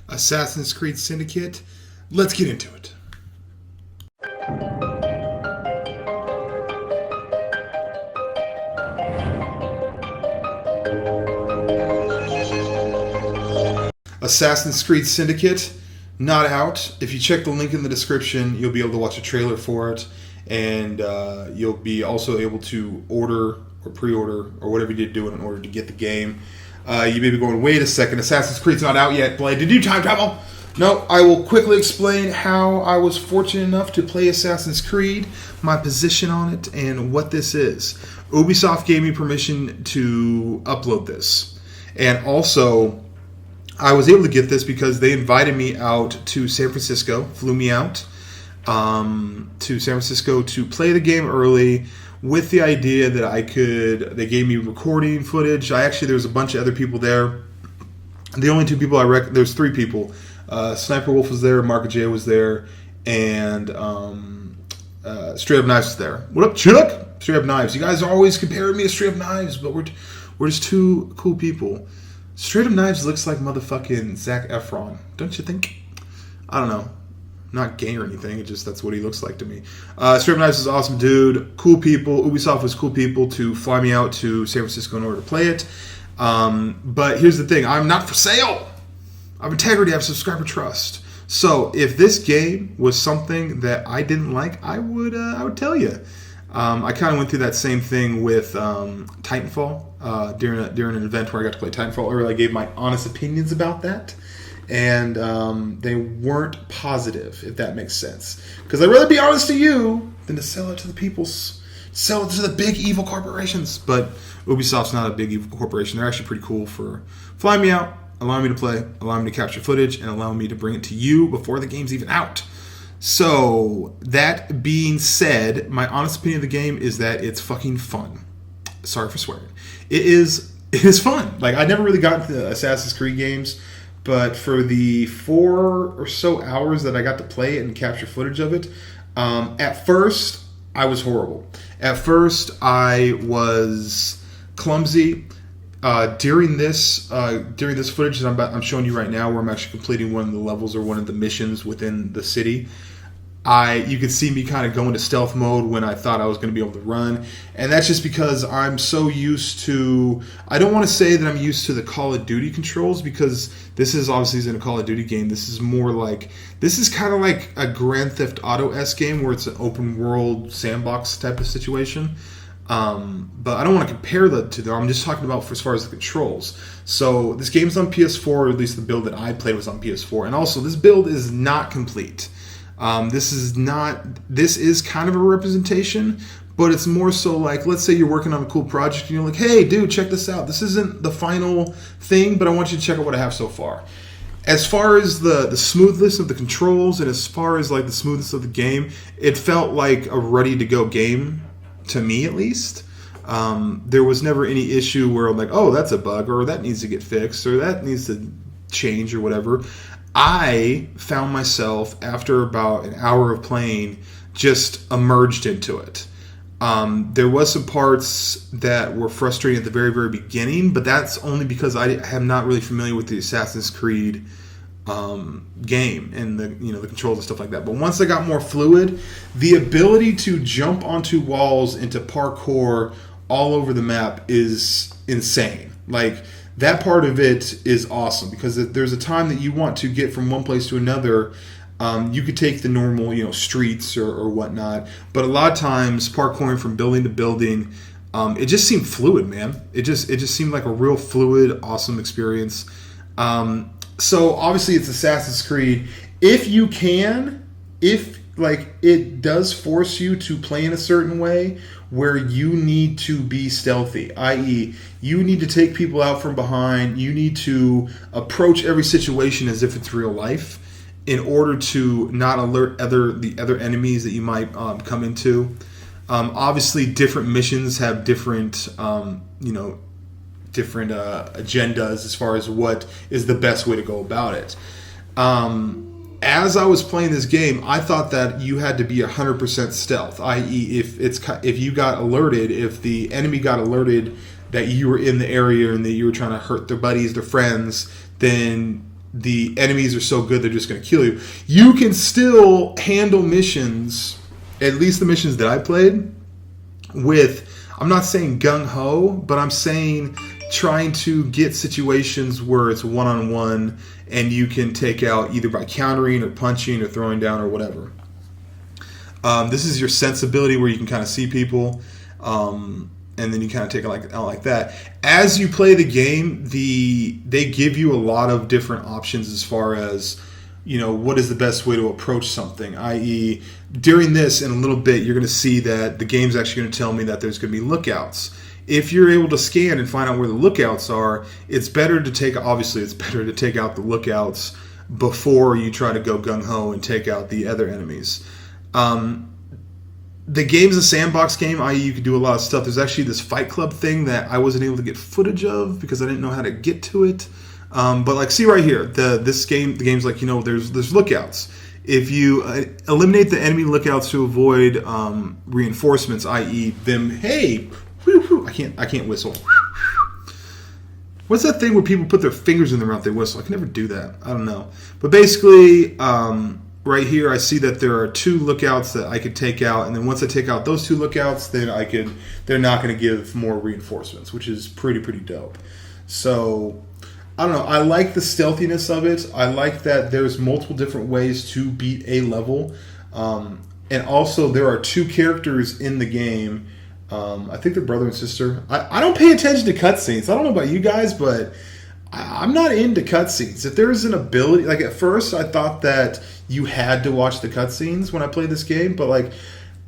Assassin's Creed Syndicate. Let's get into it. Assassin's Creed Syndicate, not out. If you check the link in the description, you'll be able to watch a trailer for it, and you'll be also able to order or pre-order or whatever you need to do in order to get the game. You may be going, wait a second, Assassin's Creed's not out yet, Blade. Did you time travel? No, I will quickly explain how I was fortunate enough to play Assassin's Creed, my position on it, and what this is. Ubisoft gave me permission to upload this. And also, I was able to get this because they invited me out to San Francisco, flew me out to San Francisco to play the game early with the idea that they gave me recording footage. There was a bunch of other people there. The only two people there's three people. Sniper Wolf was there, Mark J was there, and Straight Up Knives was there. What up, Chuck? Straight Up Knives. You guys are always comparing me to Straight Up Knives, but we're just two cool people. Straight Up Knives looks like motherfucking Zac Efron, don't you think? I don't know. Not gay or anything, that's what he looks like to me. Straight Up Knives is an awesome dude. Cool people. Ubisoft was cool people to fly me out to San Francisco in order to play it. But here's the thing. I'm not for sale. I have integrity. I have subscriber trust. So if this game was something that I didn't like, I would tell you. I kind of went through that same thing with Titanfall during an event where I got to play Titanfall earlier. I gave my honest opinions about that, and they weren't positive, if that makes sense. Because I'd rather be honest to you than to sell it to the sell it to the big evil corporations. But Ubisoft's not a big evil corporation. They're actually pretty cool for flying me out, allowing me to play, allowing me to capture footage, and allowing me to bring it to you before the game's even out. So, that being said, my honest opinion of the game is that it's fucking fun. Sorry for swearing. It is fun. Like, I never really got into Assassin's Creed games, but for the 4 or so hours that I got to play it and capture footage of it, at first, I was horrible. At first, I was clumsy. During this footage that I'm showing you right now, where I'm actually completing one of the levels or one of the missions within the city, you could see me kind of go into stealth mode when I thought I was going to be able to run. And that's just because I'm so used to... I don't want to say that I'm used to the Call of Duty controls, because this is obviously in a Call of Duty game. This is more like... This is kind of like a Grand Theft Auto-esque game where it's an open world sandbox type of situation. But I don't want to compare that to them. I'm just talking about as far as the controls. So this game's on PS4, or at least the build that I played was on PS4. And also, this build is not complete. This is kind of a representation, but it's more so like, let's say you're working on a cool project and you're like, hey dude, check this out. This isn't the final thing, but I want you to check out what I have so far. As far as the smoothness of the controls, and as far as like the smoothness of the game, it felt like a ready to go game, to me at least. There was never any issue where I'm like, oh, that's a bug, or that needs to get fixed, or that needs to change, or whatever. I found myself, after about an hour of playing, just immersed into it. There was some parts that were frustrating at the very, very beginning, but that's only because I am not really familiar with the Assassin's Creed game and the controls and stuff like that. But once I got more fluid, the ability to jump onto walls and to parkour all over the map is insane. Like, that part of it is awesome, because if there's a time that you want to get from one place to another, you could take the normal, streets or whatnot. But a lot of times, parkouring from building to building, it just seemed fluid, man. It just seemed like a real fluid, awesome experience. So obviously, it's Assassin's Creed. If it does force you to play in a certain way where you need to be stealthy, i.e., you need to take people out from behind, you need to approach every situation as if it's real life in order to not alert the other enemies that you might come into. Obviously, different missions have different agendas as far as what is the best way to go about it. As I was playing this game, I thought that you had to be 100% stealth, i.e., if you got alerted, if the enemy got alerted that you were in the area and that you were trying to hurt their buddies, their friends, then the enemies are so good they're just going to kill you. You can still handle missions, at least the missions that I played, with, I'm not saying gung-ho, but I'm saying trying to get situations where it's one-on-one and you can take out either by countering or punching or throwing down or whatever. This is your sensibility where you can kind of see people, and then you kind of take it out like that. As you play the game, they give you a lot of different options as far as, you know, what is the best way to approach something, i.e. during this, in a little bit, you're going to see that the game's actually going to tell me that there's going to be lookouts. If you're able to scan and find out where the lookouts are, it's better to take out the lookouts before you try to go gung-ho and take out the other enemies. The game's a sandbox game, i.e. you can do a lot of stuff. There's actually this Fight Club thing that I wasn't able to get footage of because I didn't know how to get to it. But like, see right here, the game's like, you know, there's lookouts. If you eliminate the enemy lookouts to avoid reinforcements, i.e. them, hey, I can't whistle. What's that thing where people put their fingers in their mouth, they whistle? I can never do that. I don't know. But basically, right here, I see that there are 2 lookouts that I could take out, and then once I take out those 2 lookouts, then they're not going to give more reinforcements, which is pretty dope. So, I don't know. I like the stealthiness of it. I like that there's multiple different ways to beat a level. And also, there are 2 characters in the game. I think they're brother and sister. I don't pay attention to cutscenes. I don't know about you guys, but I'm not into cutscenes. If there's an ability, like at first I thought that you had to watch the cutscenes when I played this game, but like,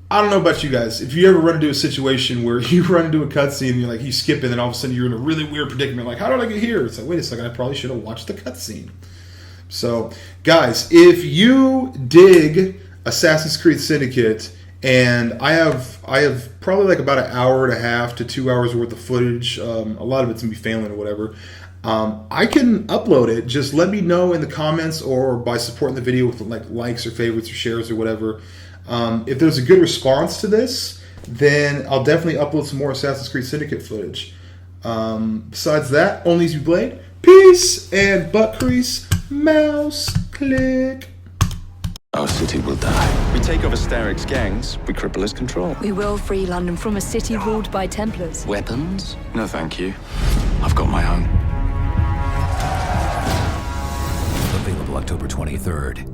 I don't know about you guys. If you ever run into a situation where you run into a cutscene and you're like, you skip it, and then all of a sudden you're in a really weird predicament, like, how did I get here? It's like, wait a second, I probably should have watched the cutscene. So, guys, if you dig Assassin's Creed Syndicate, and I have probably like about 1.5 to 2 hours worth of footage. A lot of it's gonna be failing or whatever. I can upload it. Just let me know in the comments or by supporting the video with like likes or favorites or shares or whatever. If there's a good response to this, then I'll definitely upload some more Assassin's Creed Syndicate footage. Besides that, ONLYUSEmeBLADE, peace and butt crease, mouse click. Our city will die. We take over Starrick's gangs, we cripple his control. We will free London from a city ruled by Templars. Weapons? No, thank you. I've got my own. Available October 23rd.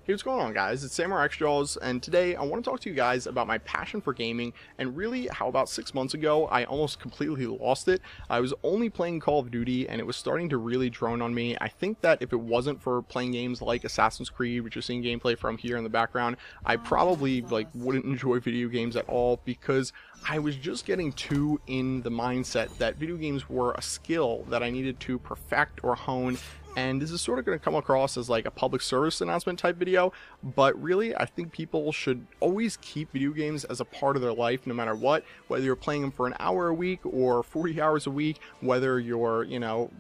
Hey, what's going on, guys? It's xJawz, and today I want to talk to you guys about my passion for gaming and really how about 6 months ago I almost completely lost it. I was only playing Call of Duty and it was starting to really drone on me. I think that if it wasn't for playing games like Assassin's Creed, which you're seeing gameplay from here in the background, I probably wouldn't enjoy video games at all because I was just getting too in the mindset that video games were a skill that I needed to perfect or hone. And this is sort of going to come across as like a public service announcement type video, but really I think people should always keep video games as a part of their life no matter what, whether you're playing them for an hour a week or 40 hours a week, whether you're,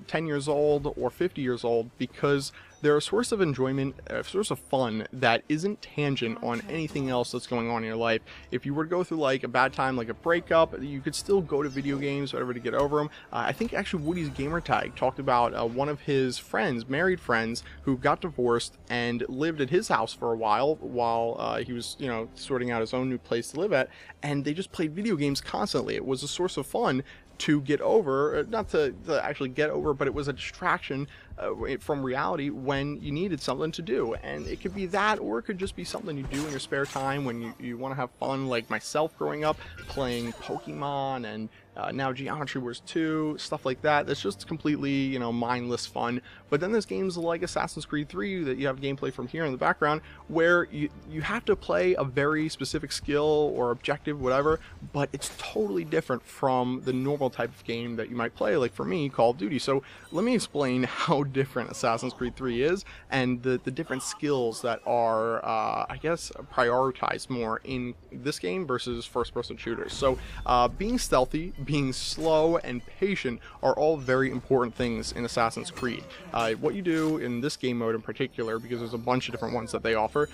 10 years old or 50 years old, because they're a source of enjoyment, a source of fun that isn't tangent on anything else that's going on in your life. If you were to go through like a bad time, like a breakup, you could still go to video games, whatever, to get over them. I think actually Woody's Gamertag talked about one of his friends, married friends, who got divorced and lived at his house for a while he was, sorting out his own new place to live at, and they just played video games constantly. It was a source of fun to get over, not to actually get over, but it was a distraction from reality when you needed something to do. And it could be that, or it could just be something you do in your spare time when you want to have fun, like myself growing up playing Pokemon and now Geometry Wars 2, stuff like that. That's just completely, mindless fun. But then there's games like Assassin's Creed 3 that you have gameplay from here in the background where you have to play a very specific skill or objective, whatever, but it's totally different from the normal type of game that you might play, like for me, Call of Duty. So let me explain how different Assassin's Creed 3 is and the different skills that are, prioritized more in this game versus first-person shooters. So being stealthy, being slow and patient are all very important things in Assassin's Creed. What you do in this game mode in particular, because there's a bunch of different ones that they offer,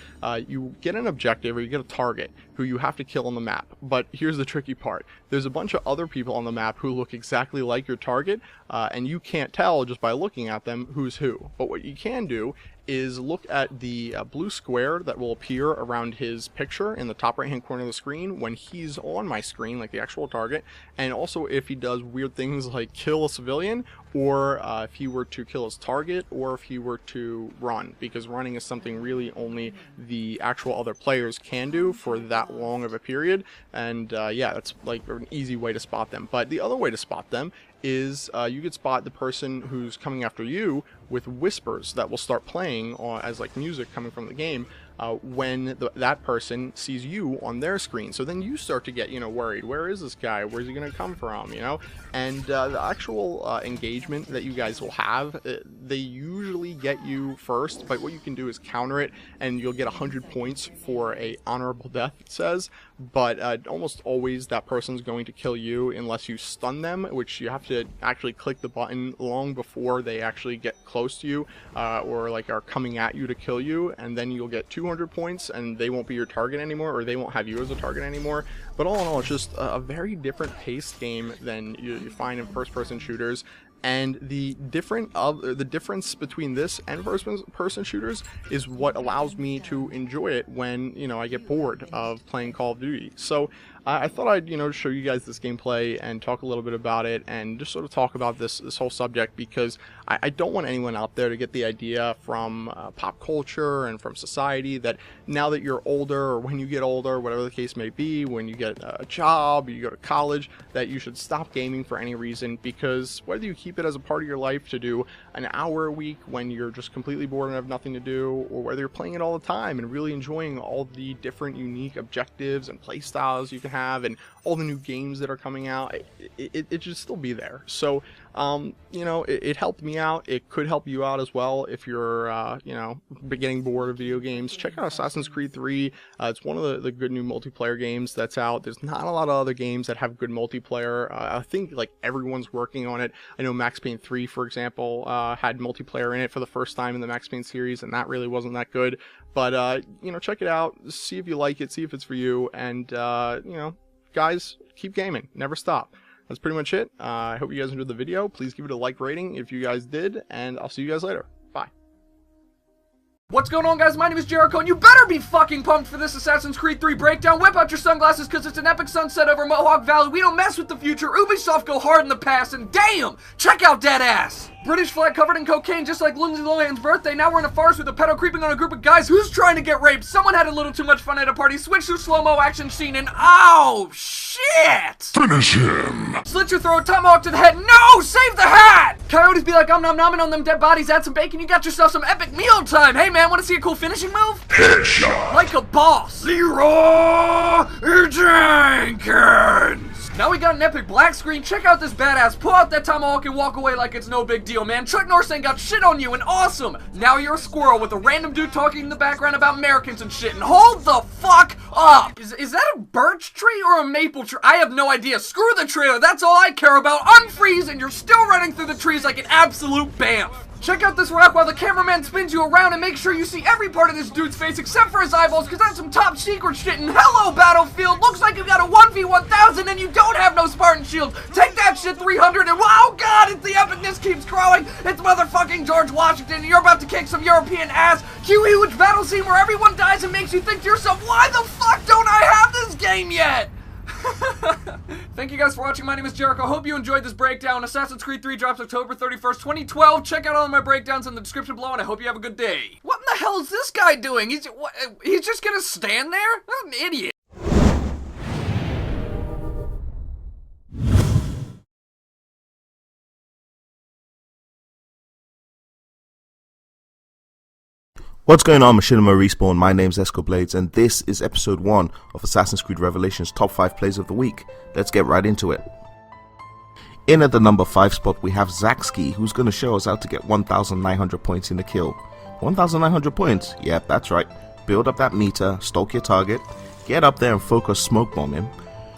you get an objective or you get a target who you have to kill on the map. But here's the tricky part. There's a bunch of other people on the map who look exactly like your target, and you can't tell just by looking at them who's who. But what you can do is look at the blue square that will appear around his picture in the top right hand corner of the screen when he's on my screen, like the actual target, and also if he does weird things like kill a civilian, or if he were to kill his target, or if he were to run, because running is something really only the actual other players can do for that long of a period. And yeah, that's like an easy way to spot them. But the other way to spot them is you could spot the person who's coming after you with whispers that will start playing as like music coming from the game when that person sees you on their screen. So then you start to get, you know, worried. Where is this guy? Where's he going to come from? You know, and the actual engagement that you guys will have, they usually get you first, but what you can do is counter it, and you'll get 100 points for a honorable death, it says. But almost always that person's going to kill you unless you stun them, which you have to actually click the button long before they actually get close to you or like are coming at you to kill you, and then you'll get 200 points and they won't be your target anymore, or they won't have you as a target anymore. But all in all, it's just a very different paced game than you find in first-person shooters. And the difference between this and first-person shooters is what allows me to enjoy it when, you know, I get bored of playing Call of Duty. So I thought I'd, you know, show you guys this gameplay and talk a little bit about it, and just sort of talk about this whole subject, because I don't want anyone out there to get the idea from pop culture and from society that now that you're older, or when you get older, whatever the case may be, when you get a job, you go to college, that you should stop gaming for any reason. Because whether you keep it as a part of your life to do an hour a week when you're just completely bored and have nothing to do, or whether you're playing it all the time and really enjoying all the different unique objectives and play styles you can have and all the new games that are coming out, it should still be there. So you know, it helped me out. It could help you out as well if you're you know, getting bored of video games. Check out Assassin's Creed 3. It's one of the good new multiplayer games that's out. There's not a lot of other games that have good multiplayer. I think like everyone's working on it. I know Max Payne 3, for example, had multiplayer in it for the first time in the Max Payne series, and that really wasn't that good. But you know, check it out, see if you like it, see if it's for you, and you know, guys, keep gaming, never stop. That's pretty much it. I hope you guys enjoyed the video. Please give it a like rating if you guys did, and I'll see you guys later. Bye. What's going on, guys? My name is Jericho, and you better be fucking pumped for this Assassin's Creed 3 breakdown. Whip out your sunglasses, because it's an epic sunset over Mohawk Valley. We don't mess with the future. Ubisoft go hard in the past, and damn, check out that ass. British flag covered in cocaine, just like Lindsay Lohan's birthday. Now we're in a forest with a pedo creeping on a group of guys. Who's trying to get raped? Someone had a little too much fun at a party. Switch to slow-mo action scene, and oh, shit! Finish him! Slit your throat, tomahawk to the head. No! Save the hat! Coyotes be like, nom nomming on them dead bodies. Add some bacon, you got yourself some epic meal time. Hey, man, want to see a cool finishing move? Headshot! Like a boss. Leroy Jenkins! Now we got an epic black screen. Check out this badass. Pull out that tomahawk and walk away like it's no big deal, man. Chuck Norris ain't got shit on you, and awesome. Now you're a squirrel with a random dude talking in the background about Americans and shit. And hold the fuck up. Is that a birch tree or a maple tree? I have no idea. Screw the trailer. That's all I care about. Unfreeze, and you're still running through the trees like an absolute bamf. Check out this rock while the cameraman spins you around, and make sure you see every part of this dude's face except for his eyeballs, because that's some top secret shit. And hello, Battlefield! Looks like you've got a 1v1000 and you don't have no Spartan shield. Take that shit, 300, and wow, God, it's the epicness keeps growing. It's motherfucking George Washington, and you're about to kick some European ass. Cue a huge battle scene where everyone dies and makes you think to yourself, why the fuck don't I have this game yet? Thank you guys for watching. My name is Jericho. Hope you enjoyed this breakdown. Assassin's Creed 3 drops October 31st, 2012. Check out all of my breakdowns in the description below, and I hope you have a good day. What in the hell is this guy doing? He's just gonna stand there? What an idiot. What's going on, Machinima Respawn? My name's EscoBlades, and this is episode 1 of Assassin's Creed Revelation's top 5 plays of the week. Let's get right into it. In at the number 5 spot, we have Zaxki, who's going to show us how to get 1,900 points in the kill. 1,900 points? Yep, that's right. Build up that meter, stalk your target, get up there and focus smoke bomb him.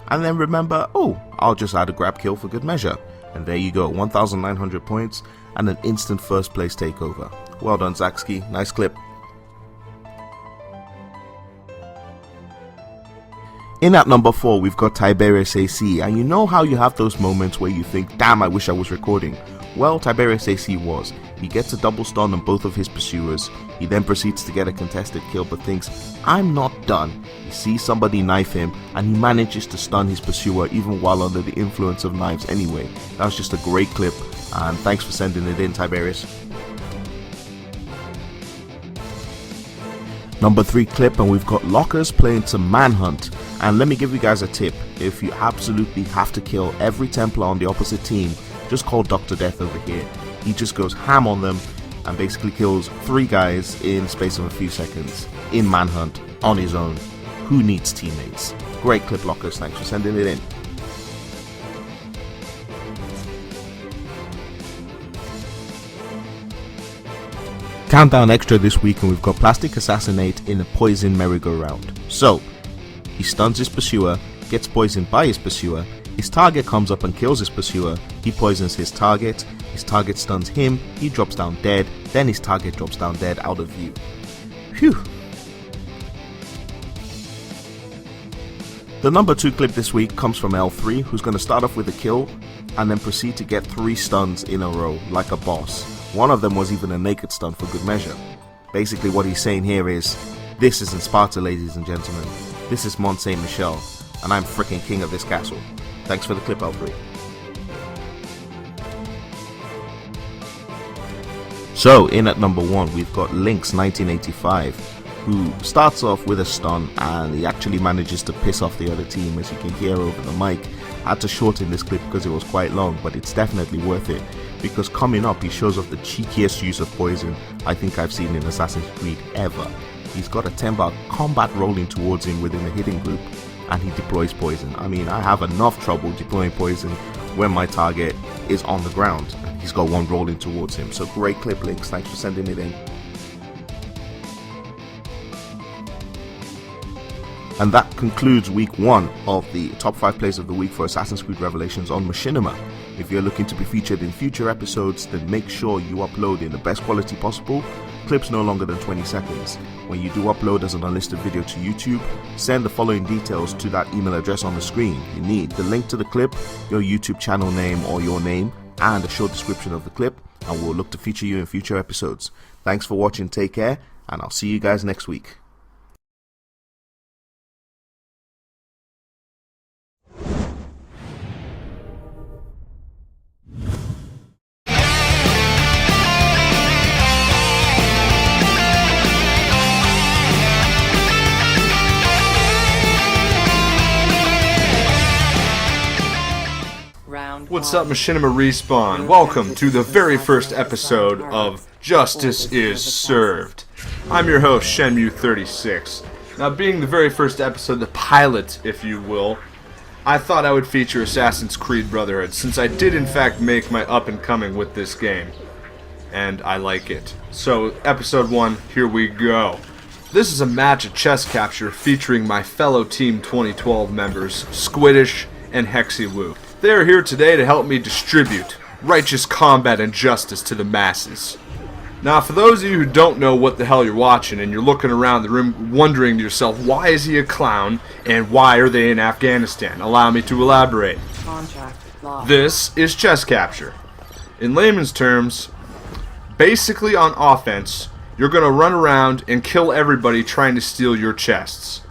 and then remember, oh, I'll just add a grab kill for good measure. And there you go, 1,900 points and an instant first place takeover. Well done, Zaxki, nice clip. In at number 4, we've got Tiberius AC, and you know how you have those moments where you think, damn, I wish I was recording. Well, Tiberius AC was. He gets a double stun on both of his pursuers. He then proceeds to get a contested kill, but thinks, I'm not done. He sees somebody knife him, and he manages to stun his pursuer even while under the influence of knives anyway. That was just a great clip, and thanks for sending it in, Tiberius. Number 3 clip, and we've got Lockers playing some Manhunt. And let me give you guys a tip. If you absolutely have to kill every Templar on the opposite team, just call Dr. Death over here. He just goes ham on them and basically kills 3 guys in the space of a few seconds in Manhunt on his own. Who needs teammates? Great clip, Lockers. Thanks for sending it in. Countdown extra this week, and we've got Plastic Assassinate in a poison merry-go-round. So, he stuns his pursuer, gets poisoned by his pursuer, his target comes up and kills his pursuer, he poisons his target stuns him, he drops down dead, then his target drops down dead out of view. Phew. The number 2 clip this week comes from L3, who's going to start off with a kill and then proceed to get 3 stuns in a row like a boss. One of them was even a naked stun for good measure. Basically what he's saying here is, this isn't Sparta, ladies and gentlemen. This is Mont Saint Michel, and I'm freaking king of this castle. Thanks for the clip, L3. So, in at number 1, we've got Lynx 1985, who starts off with a stun, and he actually manages to piss off the other team, as you can hear over the mic. I had to shorten this clip because it was quite long, but it's definitely worth it, because coming up, he shows off the cheekiest use of poison I think I've seen in Assassin's Creed ever. He's got a Tembar combat rolling towards him within the hidden group, and he deploys poison. I mean, I have enough trouble deploying poison when my target is on the ground, and he's got one rolling towards him. So great clip, Lynx. Thanks for sending it in. And that concludes week 1 of the top 5 plays of the week for Assassin's Creed Revelations on Machinima. If you're looking to be featured in future episodes, then make sure you upload in the best quality possible, clips no longer than 20 seconds. When you do upload as an unlisted video to YouTube, send the following details to that email address on the screen. You need the link to the clip, your YouTube channel name or your name, and a short description of the clip, and we'll look to feature you in future episodes. Thanks for watching, take care, and I'll see you guys next week. What's up, Machinima Respawn? Welcome to the very first episode of Justice is Served. I'm your host, Shenmue36. Now, being the very first episode, the pilot, if you will, I thought I would feature Assassin's Creed Brotherhood, since I did in fact make my up-and-coming with this game. And I like it. So, episode 1, here we go. This is a match of chess capture featuring my fellow Team 2012 members, Squiddish and Hexywoo. They are here today to help me distribute righteous combat and justice to the masses. Now, for those of you who don't know what the hell you're watching and you're looking around the room wondering to yourself, why is he a clown and why are they in Afghanistan? Allow me to elaborate. This is chess capture. In layman's terms, basically on offense, you're going to run around and kill everybody trying to steal your chests.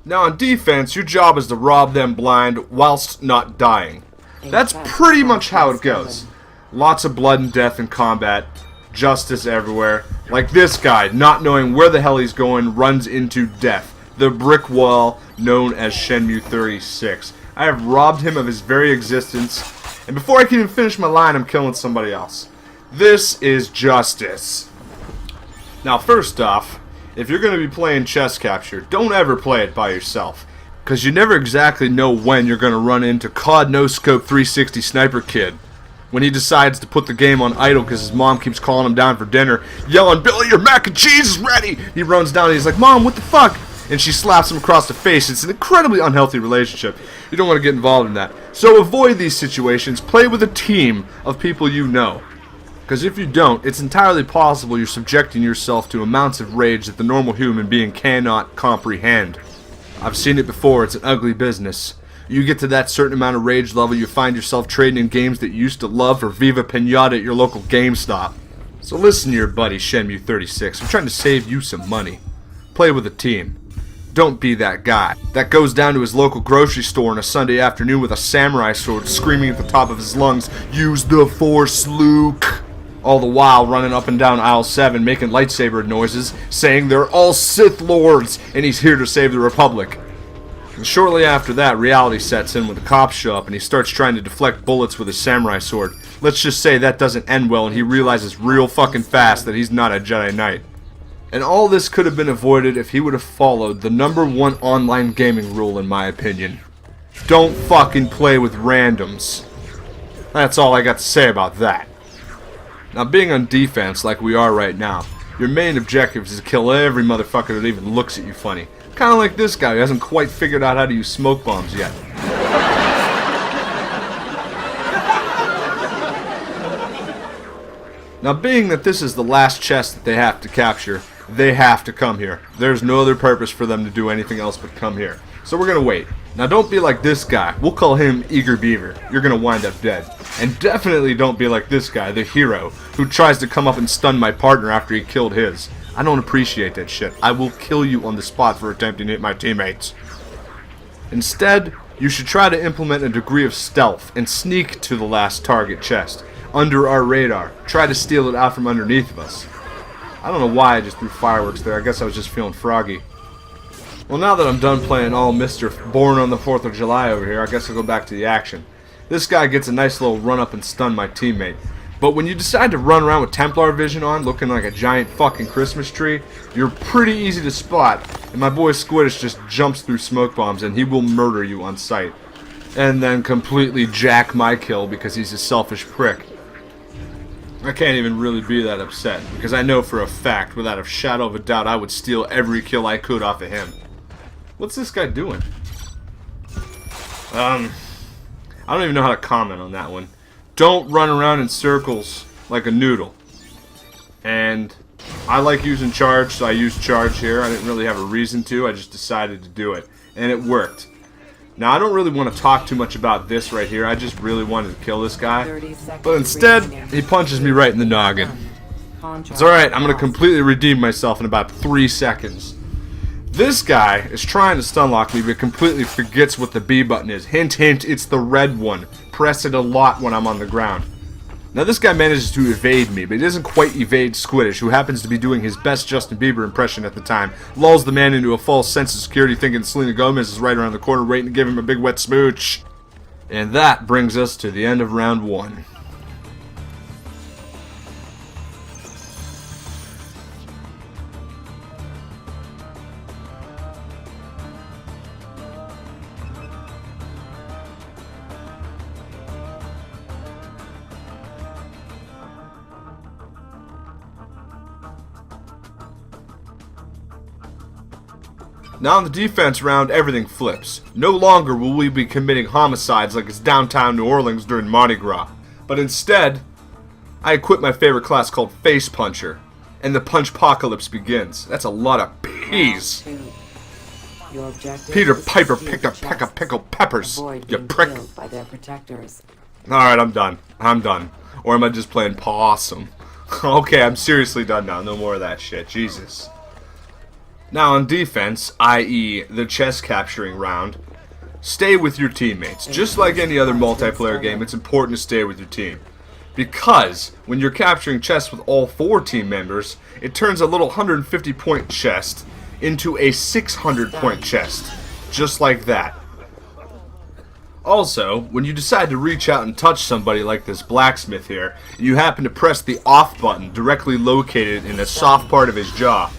Now on defense, your job is to rob them blind whilst not dying. That's pretty much how it goes. Lots of blood and death in combat, justice everywhere. Like this guy, not knowing where the hell he's going, runs into death. The brick wall known as Shenmue 36. I have robbed him of his very existence, and before I can even finish my line, I'm killing somebody else. This is justice. Now first off, if you're going to be playing chess capture, don't ever play it by yourself. Because you never exactly know when you're going to run into COD No Scope 360 Sniper Kid. When he decides to put the game on idle because his mom keeps calling him down for dinner, yelling, "Billy, your mac and cheese is ready!" He runs down and he's like, "Mom, what the fuck?" and she slaps him across the face. It's an incredibly unhealthy relationship. You don't want to get involved in that. So avoid these situations. Play with a team of people you know. Because if you don't, it's entirely possible you're subjecting yourself to amounts of rage that the normal human being cannot comprehend. I've seen it before. It's an ugly business. You get to that certain amount of rage level, you find yourself trading in games that you used to love for Viva Pinata at your local GameStop. So listen to your buddy Shenmue36. I'm trying to save you some money. Play with a team. Don't be that guy that goes down to his local grocery store on a Sunday afternoon with a samurai sword screaming at the top of his lungs, "Use the Force, Luke!" All the while running up and down aisle 7 making lightsaber noises, saying they're all Sith Lords and he's here to save the Republic. And shortly after that, reality sets in when the cops show up and he starts trying to deflect bullets with his samurai sword. Let's just say that doesn't end well and he realizes real fucking fast that he's not a Jedi Knight. And all this could have been avoided if he would have followed the #1 online gaming rule, in my opinion. Don't fucking play with randoms. That's all I got to say about that. Now, being on defense like we are right now, your main objective is to kill every motherfucker that even looks at you funny. Kind of like this guy who hasn't quite figured out how to use smoke bombs yet. Now, being that this is the last chest that they have to capture, they have to come here. There's no other purpose for them to do anything else but come here. So we're gonna wait. Now, don't be like this guy. We'll call him Eager Beaver. You're gonna wind up dead. And definitely don't be like this guy, the hero, who tries to come up and stun my partner after he killed his. I don't appreciate that shit. I will kill you on the spot for attempting to hit my teammates. Instead, you should try to implement a degree of stealth and sneak to the last target chest, under our radar. Try to steal it out from underneath of us. I don't know why I just threw fireworks there. I guess I was just feeling froggy. Well, now that I'm done playing all Mr. Born on the 4th of July over here, I guess I'll go back to the action. This guy gets a nice little run up and stun my teammate. But when you decide to run around with Templar vision on, looking like a giant fucking Christmas tree, you're pretty easy to spot, and my boy Squidish just jumps through smoke bombs and he will murder you on sight. And then completely jack my kill because he's a selfish prick. I can't even really be that upset, because I know for a fact, without a shadow of a doubt, I would steal every kill I could off of him. What's this guy doing? I don't even know how to comment on that one. Don't run around in circles like a noodle. And I like using charge, so I used charge here. I didn't really have a reason to, I just decided to do it. And it worked. Now, I don't really want to talk too much about this right here. I just really wanted to kill this guy. But instead, he punches me right in the noggin. It's alright, I'm going to completely redeem myself in about 3 seconds. This guy is trying to stunlock me, but completely forgets what the B button is. Hint, hint, it's the red one. Press it a lot when I'm on the ground. Now, this guy manages to evade me, but he doesn't quite evade Squidish, who happens to be doing his best Justin Bieber impression at the time. Lulls the man into a false sense of security, thinking Selena Gomez is right around the corner waiting to give him a big wet smooch. And that brings us to the end of round 1. Now in the defense round, everything flips. No longer will we be committing homicides like it's downtown New Orleans during Mardi Gras. But instead, I equip my favorite class called Face Puncher. And the punch-pocalypse begins. That's a lot of peas. Peter Piper picked a peck of pickled peppers, you prick. Alright, I'm done. I'm done. Or am I just playing possum? Okay, I'm seriously done now. No more of that shit. Jesus. Now on defense, i.e. the chest capturing round, stay with your teammates. Just like any other multiplayer game, it's important to stay with your team. Because when you're capturing chests with all 4 team members, it turns a little 150-point chest into a 600-point chest. Just like that. Also, when you decide to reach out and touch somebody like this blacksmith here, and you happen to press the off button directly located in the soft part of his jaw,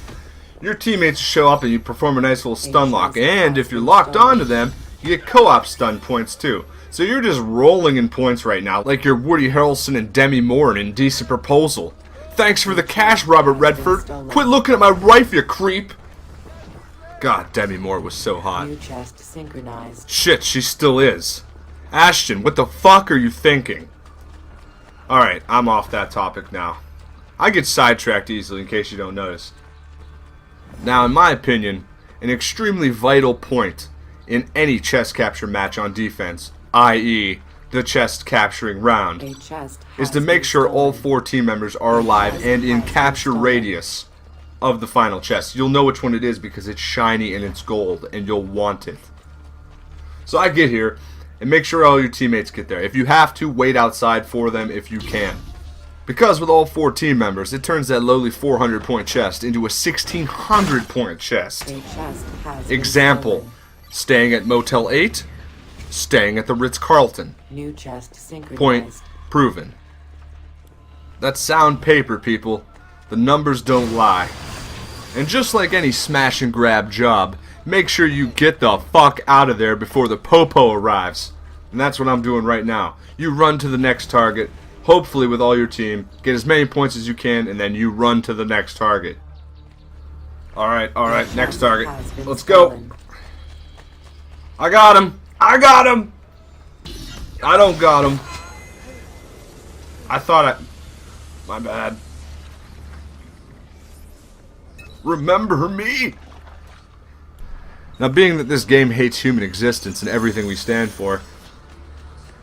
your teammates show up and you perform a nice little stun lock. And if you're locked onto them, you get co-op stun points too. So you're just rolling in points right now, like you're Woody Harrelson and Demi Moore in Indecent Proposal. Thanks for the cash, Robert Redford. Quit looking at my wife, you creep. God, Demi Moore was so hot. New chest synchronized. Shit, she still is. Ashton, what the fuck are you thinking? Alright, I'm off that topic now. I get sidetracked easily in case you don't notice. Now, in my opinion, an extremely vital point in any chest capture match on defense, i.e., the chest capturing round, is to make sure all 4 team members are alive and in capture radius of the final chest. You'll know which one it is because it's shiny and it's gold, and you'll want it. So I get here, and make sure all your teammates get there. If you have to, wait outside for them if you can. Because with all 4 team members, it turns that lowly 400-point chest into a 1,600-point chest. Example, staying at Motel 8, staying at the Ritz-Carlton. New chest synchronized. Point proven. That's sound paper, people. The numbers don't lie. And just like any smash and grab job, make sure you get the fuck out of there before the popo arrives. And that's what I'm doing right now. You run to the next target, hopefully with all your team, get as many points as you can, and then you run to the next target. Alright, next target. Let's go. I got him! I got him! I don't got him. I thought I... My bad. Remember me! Now, being that this game hates human existence and everything we stand for,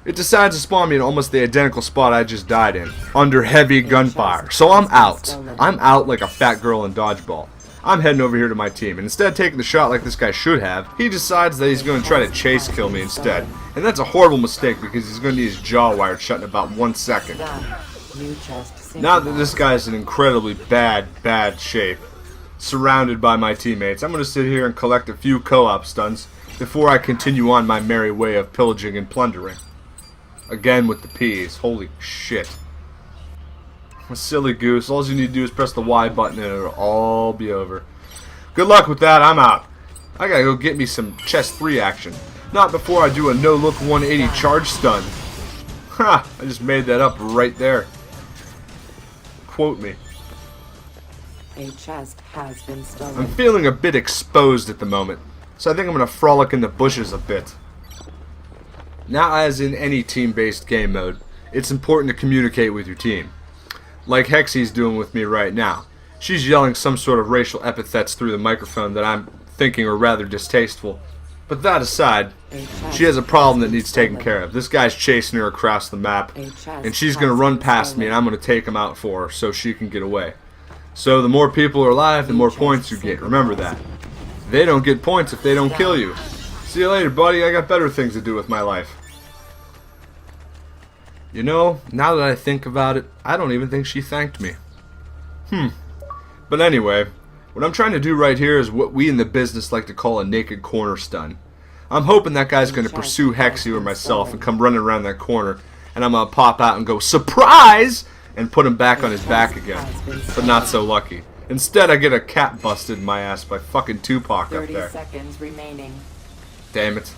it decides to spawn me in almost the identical spot I just died in, under heavy gunfire. So I'm out. I'm out like a fat girl in dodgeball. I'm heading over here to my team, and instead of taking the shot like this guy should have, he decides that he's going to try to chase kill me instead. And that's a horrible mistake because he's going to need his jaw wired shut in about 1 second. Now that this guy's in incredibly bad shape, surrounded by my teammates, I'm going to sit here and collect a few co-op stuns before I continue on my merry way of pillaging and plundering. Again with the P's. Holy shit. A silly goose. All you need to do is press the Y button and it'll all be over. Good luck with that. I'm out. I gotta go get me some chest 3 action. Not before I do a no-look 180 charge stun. Ha! I just made that up right there. Quote me. A chest has been stolen. I'm feeling a bit exposed at the moment, so I think I'm gonna frolic in the bushes a bit. Now, as in any team-based game mode, it's important to communicate with your team. Like Hexy's doing with me right now. She's yelling some sort of racial epithets through the microphone that I'm thinking are rather distasteful. But that aside, she has a problem that needs taken care of. This guy's chasing her across the map, and she's gonna run past me and I'm gonna take him out for her so she can get away. So the more people are alive, the more points you get. Remember that. They don't get points if they don't kill you. See you later, buddy. I got better things to do with my life. You know, now that I think about it, I don't even think she thanked me. But anyway, what I'm trying to do right here is what we in the business like to call a naked corner stun. I'm hoping that guy's going to pursue Hexy or myself and come running around that corner, and I'm going to pop out and go, surprise! And put him back on his back again. But not so lucky. Instead, I get a cat busted in my ass by fucking Tupac up there. 30 seconds remaining. Damn it.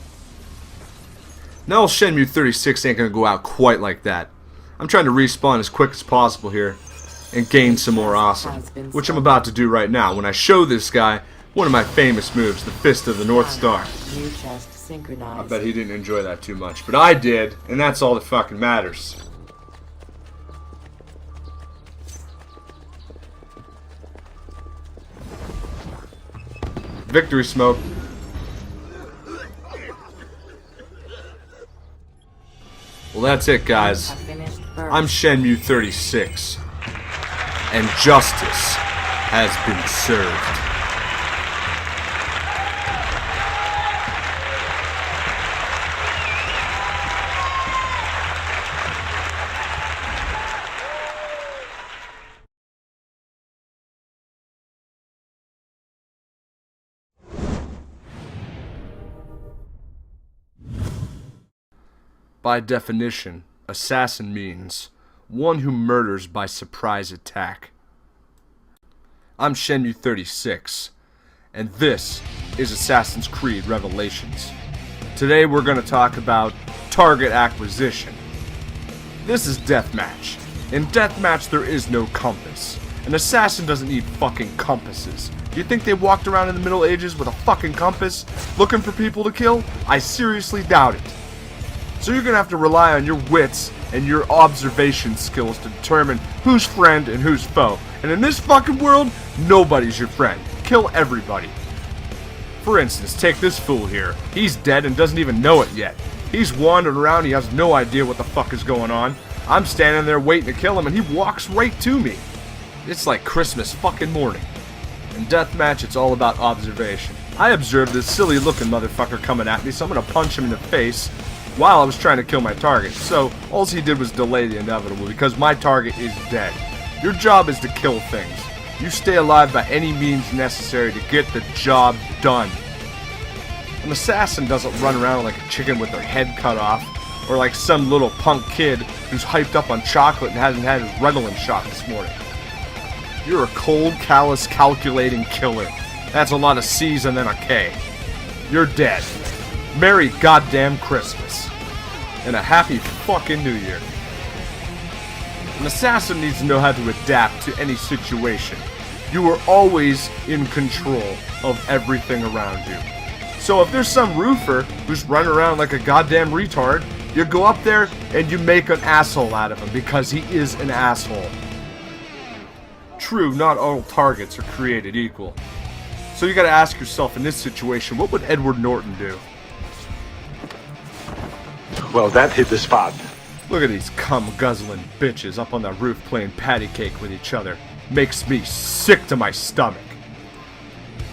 Now Shenmue 36 ain't gonna go out quite like that. I'm trying to respawn as quick as possible here and gain some more awesome, which I'm about to do right now when I show this guy one of my famous moves, the Fist of the North Star. New chest synchronized. I bet he didn't enjoy that too much, but I did, and that's all that fucking matters. Victory smoke. Well, that's it, guys. I'm Shenmue 36, and justice has been served. By definition, assassin means one who murders by surprise attack. I'm Shenmue 36, and this is Assassin's Creed Revelations. Today we're going to talk about target acquisition. This is deathmatch. In deathmatch there is no compass. An assassin doesn't need fucking compasses. Do you think they walked around in the Middle Ages with a fucking compass, looking for people to kill? I seriously doubt it. So you're gonna have to rely on your wits and your observation skills to determine who's friend and who's foe. And in this fucking world, nobody's your friend. Kill everybody. For instance, take this fool here. He's dead and doesn't even know it yet. He's wandering around, he has no idea what the fuck is going on. I'm standing there waiting to kill him and he walks right to me. It's like Christmas fucking morning. In deathmatch, it's all about observation. I observed this silly looking motherfucker coming at me, so I'm gonna punch him in the face while I was trying to kill my target. So, all he did was delay the inevitable because my target is dead. Your job is to kill things. You stay alive by any means necessary to get the job done. An assassin doesn't run around like a chicken with their head cut off, or like some little punk kid who's hyped up on chocolate and hasn't had his Ritalin shot this morning. You're a cold, callous, calculating killer. That's a lot of C's and then a K. You're dead. Merry goddamn Christmas. And a happy fucking New Year. An assassin needs to know how to adapt to any situation. You are always in control of everything around you. So if there's some roofer who's running around like a goddamn retard, you go up there and you make an asshole out of him because he is an asshole. True, not all targets are created equal. So you gotta ask yourself in this situation, what would Edward Norton do? Well, that hit the spot. Look at these cum-guzzling bitches up on the roof playing patty cake with each other. Makes me sick to my stomach.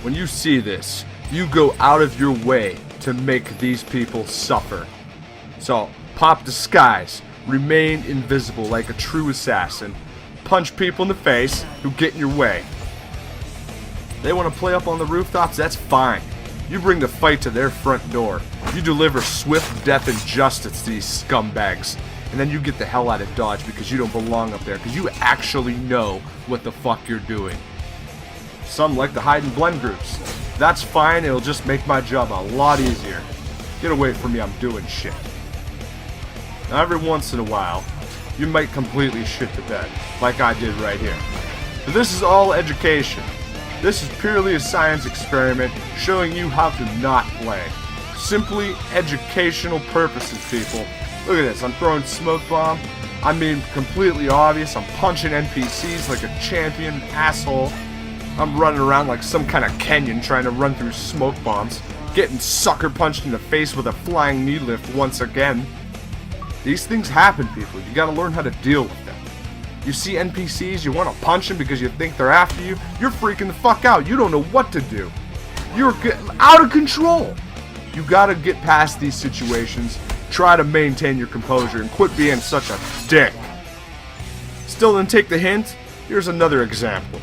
When you see this, you go out of your way to make these people suffer. So, pop disguise, remain invisible like a true assassin, punch people in the face who get in your way. They want to play up on the rooftops, that's fine. You bring the fight to their front door. You deliver swift death and justice to these scumbags. And then you get the hell out of Dodge because you don't belong up there, because you actually know what the fuck you're doing. Some like to hide in blend groups. That's fine, it'll just make my job a lot easier. Get away from me, I'm doing shit. Now every once in a while, you might completely shit the bed, like I did right here. But this is all education. This is purely a science experiment showing you how to not play. Simply educational purposes, people. Look at this, I'm throwing smoke bomb. I mean, completely obvious. I'm punching NPCs like a champion asshole. I'm running around like some kind of Kenyan trying to run through smoke bombs. Getting sucker punched in the face with a flying knee lift once again. These things happen, people. You gotta learn how to deal with them. You see NPCs, you want to punch them because you think they're after you. You're freaking the fuck out. You don't know what to do. You're out of control. You gotta get past these situations. Try to maintain your composure and quit being such a dick. Still didn't take the hint? Here's another example.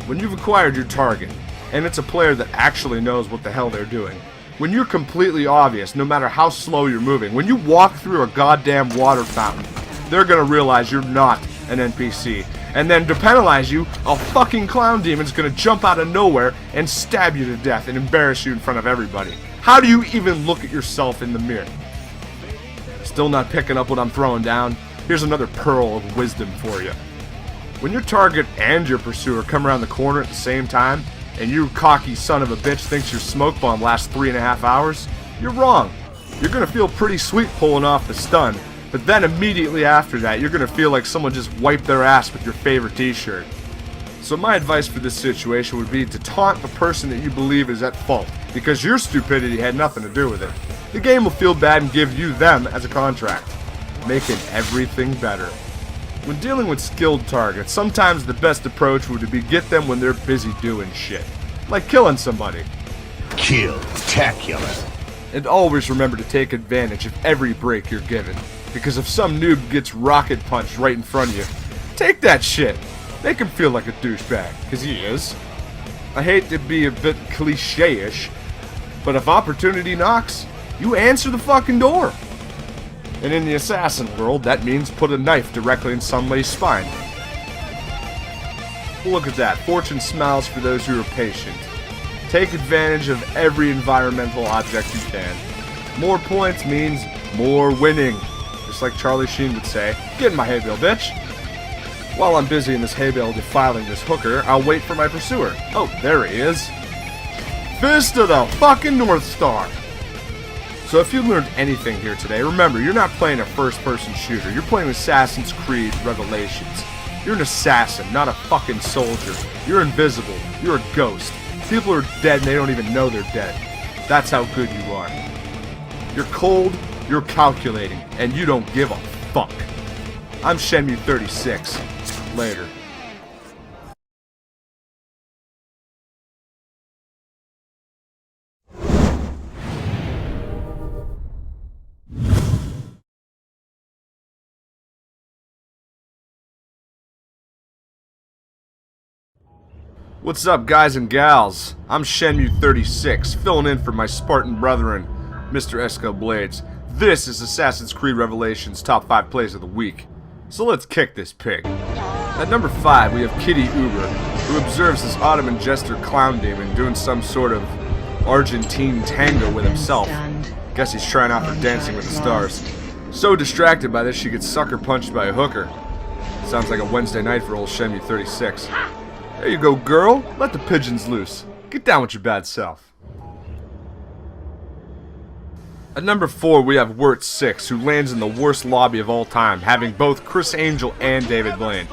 When you've acquired your target, and it's a player that actually knows what the hell they're doing, when you're completely obvious, no matter how slow you're moving, when you walk through a goddamn water fountain, they're gonna realize you're not an NPC. And then to penalize you, a fucking clown demon's gonna jump out of nowhere and stab you to death and embarrass you in front of everybody. How do you even look at yourself in the mirror? Still not picking up what I'm throwing down? Here's another pearl of wisdom for you. When your target and your pursuer come around the corner at the same time, and you cocky son of a bitch thinks your smoke bomb lasts 3.5 hours, you're wrong. You're gonna feel pretty sweet pulling off the stun, but then immediately after that, you're gonna feel like someone just wiped their ass with your favorite t-shirt. So my advice for this situation would be to taunt the person that you believe is at fault, because your stupidity had nothing to do with it. The game will feel bad and give you them as a contract, making everything better. When dealing with skilled targets, sometimes the best approach would be get them when they're busy doing shit, like killing somebody. Kill-tacular. And always remember to take advantage of every break you're given, because if some noob gets rocket punched right in front of you, take that shit. Make him feel like a douchebag, because he is. I hate to be a bit cliche-ish, but if opportunity knocks, you answer the fucking door. And in the assassin world, that means put a knife directly in somebody's spine. Look at that. Fortune smiles for those who are patient. Take advantage of every environmental object you can. More points means more winning. Just like Charlie Sheen would say, get in my hay bale, bitch. While I'm busy in this hay bale defiling this hooker, I'll wait for my pursuer. Oh, there he is. Fist of the fucking North Star. So if you learned anything here today, remember, you're not playing a first-person shooter. You're playing Assassin's Creed Revelations. You're an assassin, not a fucking soldier. You're invisible. You're a ghost. People are dead and they don't even know they're dead. That's how good you are. You're cold, you're calculating, and you don't give a fuck. I'm Shenmue36. Later. What's up, guys and gals? I'm Shenmue36, filling in for my Spartan brethren, Mr. EscoBlades. This is Assassin's Creed Revelations Top 5 Plays of the Week. So let's kick this pig. At number 5, we have Kitty Uber, who observes this Ottoman jester clown demon doing some sort of Argentine tango with himself. Guess he's trying out for Dancing with the Stars. So distracted by this, she gets sucker punched by a hooker. Sounds like a Wednesday night for old Shenmue36. There you go, girl. Let the pigeons loose. Get down with your bad self. At number 4, we have Wirt6, who lands in the worst lobby of all time, having both Chris Angel and David Blaine.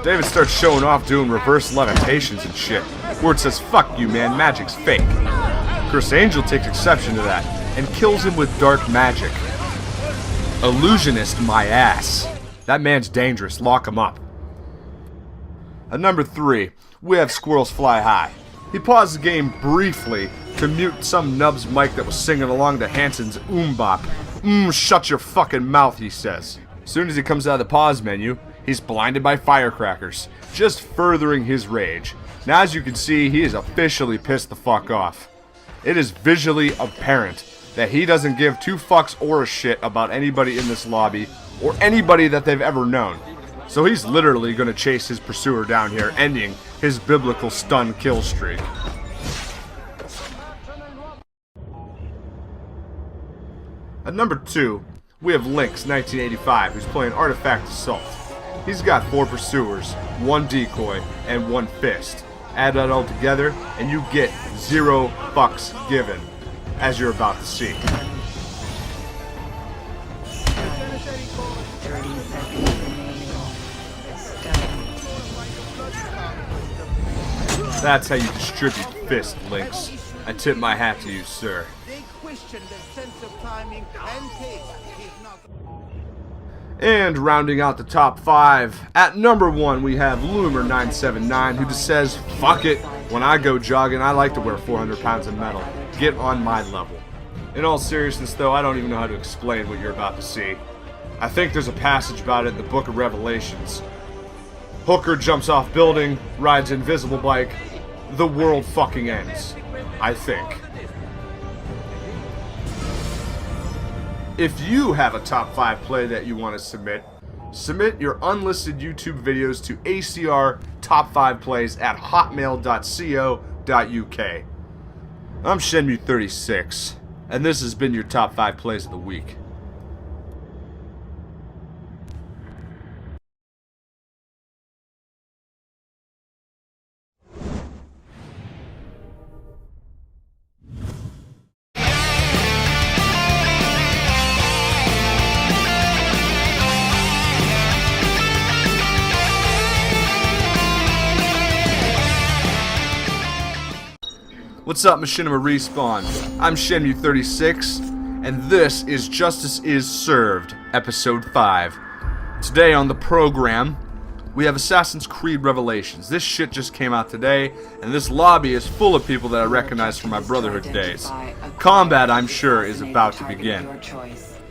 David starts showing off doing reverse levitations and shit. Wirt says, "Fuck you, man, magic's fake." Chris Angel takes exception to that, and kills him with dark magic. Illusionist my ass. That man's dangerous, lock him up. At number 3, we have Squirrels Fly High. He paused the game briefly to mute some nub's mic that was singing along to Hansen's Bop. Shut your fucking mouth, he says. As soon as he comes out of the pause menu, he's blinded by firecrackers, just furthering his rage. Now as you can see, he is officially pissed the fuck off. It is visually apparent that he doesn't give two fucks or a shit about anybody in this lobby, or anybody that they've ever known. So he's literally going to chase his pursuer down here, ending his biblical stun kill streak. At number 2, we have Lynx 1985, who's playing Artifact Assault. He's got 4 pursuers, 1 decoy, and 1 fist. Add that all together, and you get 0 fucks given, as you're about to see. That's how you distribute fist, Lynx. I tip my hat to you, sir. And rounding out the top 5, at number 1 we have Loomer979, who just says, "Fuck it, when I go jogging I like to wear 400 pounds of metal. Get on my level." In all seriousness though, I don't even know how to explain what you're about to see. I think there's a passage about it in the Book of Revelations. Hooker jumps off building, rides invisible bike, the world fucking ends. I think. If you have a top 5 play that you want to submit your unlisted YouTube videos to acrtop5plays@hotmail.co.uk. I'm Shenmue36, and this has been your top 5 plays of the week. What's up, Machinima Respawn? I'm Shenmue36, and this is Justice is Served, Episode 5. Today on the program, we have Assassin's Creed Revelations. This shit just came out today, and this lobby is full of people that I recognize from my Brotherhood days. Combat, I'm sure, is about to begin.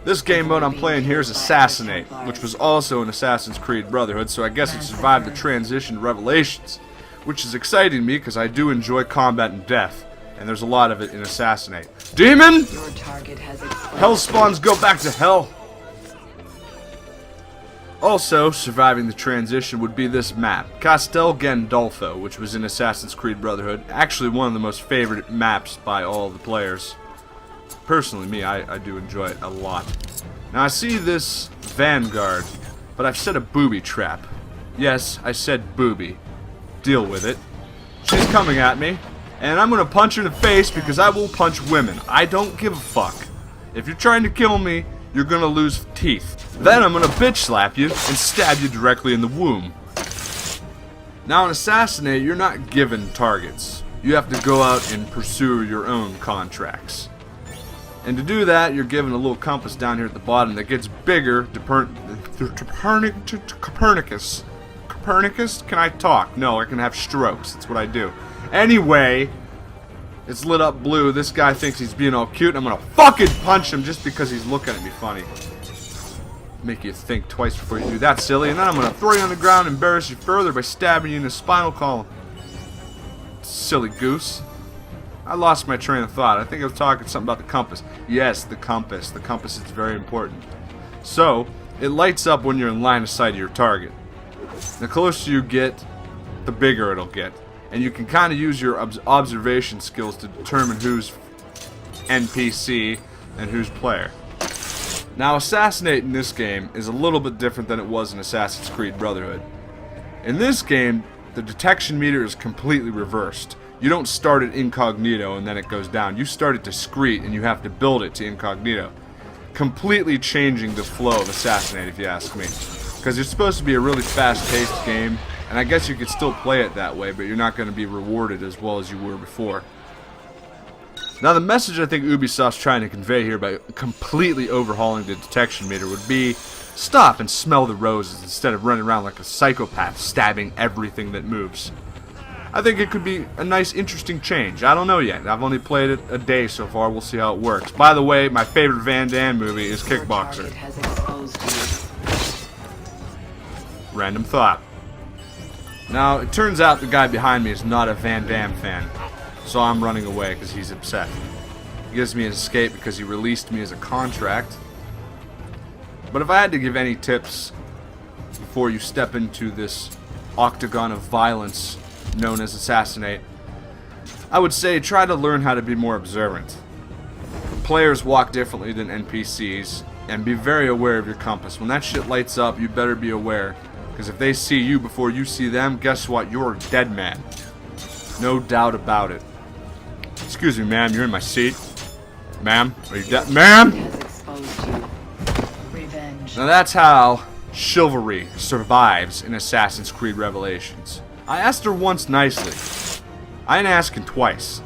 This game mode I'm playing here is Assassinate, which was also in Assassin's Creed Brotherhood, so I guess it survived the transition to Revelations, which is exciting to me because I do enjoy combat and death. And there's a lot of it in Assassinate. Demon! Hellspawns go back to hell! Also, surviving the transition would be this map, Castel Gandolfo, which was in Assassin's Creed Brotherhood. Actually one of the most favorite maps by all the players. Personally, me, I do enjoy it a lot. Now I see this Vanguard, but I've set a booby trap. Yes, I said booby. Deal with it. She's coming at me, and I'm gonna punch her in the face because I will punch women. I don't give a fuck. If you're trying to kill me, you're gonna lose teeth. Then I'm gonna bitch slap you and stab you directly in the womb. Now in Assassinate, you're not given targets. You have to go out and pursue your own contracts. And to do that, you're given a little compass down here at the bottom that gets bigger. Copernicus. Copernicus? Can I talk? No, I can have strokes. That's what I do. Anyway, it's lit up blue. This guy thinks he's being all cute, and I'm gonna fucking punch him just because he's looking at me funny. Make you think twice before you do that, silly. And then I'm gonna throw you on the ground and embarrass you further by stabbing you in the spinal column. Silly goose. I lost my train of thought. I think I was talking something about the compass. Yes, the compass. The compass is very important. So, it lights up when you're in line of sight of your target. The closer you get, the bigger it'll get. And you can kind of use your observation skills to determine who's NPC and who's player. Now, Assassinate in this game is a little bit different than it was in Assassin's Creed Brotherhood. In this game, the detection meter is completely reversed. You don't start it incognito and then it goes down. You start it discreet and you have to build it to incognito. Completely changing the flow of Assassinate, if you ask me. Because it's supposed to be a really fast-paced game, and I guess you could still play it that way, but you're not going to be rewarded as well as you were before. Now, the message I think Ubisoft's trying to convey here by completely overhauling the detection meter would be, stop and smell the roses instead of running around like a psychopath stabbing everything that moves. I think it could be a nice, interesting change. I don't know yet. I've only played it a day so far. We'll see how it works. By the way, my favorite Van Damme movie is Kickboxer. Random thought. Now, it turns out the guy behind me is not a Van Damme fan. So I'm running away because he's upset. He gives me an escape because he released me as a contract. But if I had to give any tips before you step into this octagon of violence known as Assassinate, I would say try to learn how to be more observant. Players walk differently than NPCs, and be very aware of your compass. When that shit lights up, you better be aware, because if they see you before you see them, guess what? You're a dead man. No doubt about it. Excuse me, ma'am, you're in my seat. Ma'am, are you dead? Ma'am! Now that's how chivalry survives in Assassin's Creed Revelations. I asked her once nicely. I ain't asking twice.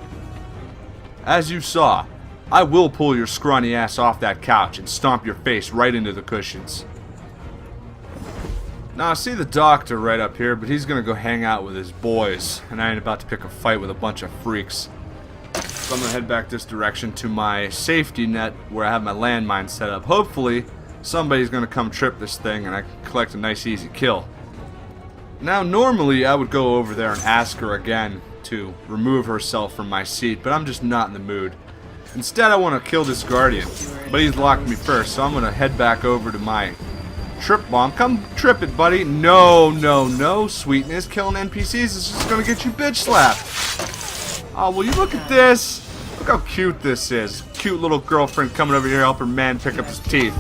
As you saw, I will pull your scrawny ass off that couch and stomp your face right into the cushions. Now I see the doctor right up here, but he's gonna go hang out with his boys, and I ain't about to pick a fight with a bunch of freaks. So I'm gonna head back this direction to my safety net where I have my landmine set up. Hopefully, somebody's gonna come trip this thing and I can collect a nice easy kill. Now normally I would go over there and ask her again to remove herself from my seat, but I'm just not in the mood. Instead I want to kill this guardian, but he's locked me first, so I'm gonna head back over to my trip bomb. Come trip it, buddy. No, no, no, sweetness. Killing NPCs is just gonna get you bitch slapped. Oh, will you look at this? Look how cute this is. Cute little girlfriend coming over here to help her man pick up his teeth.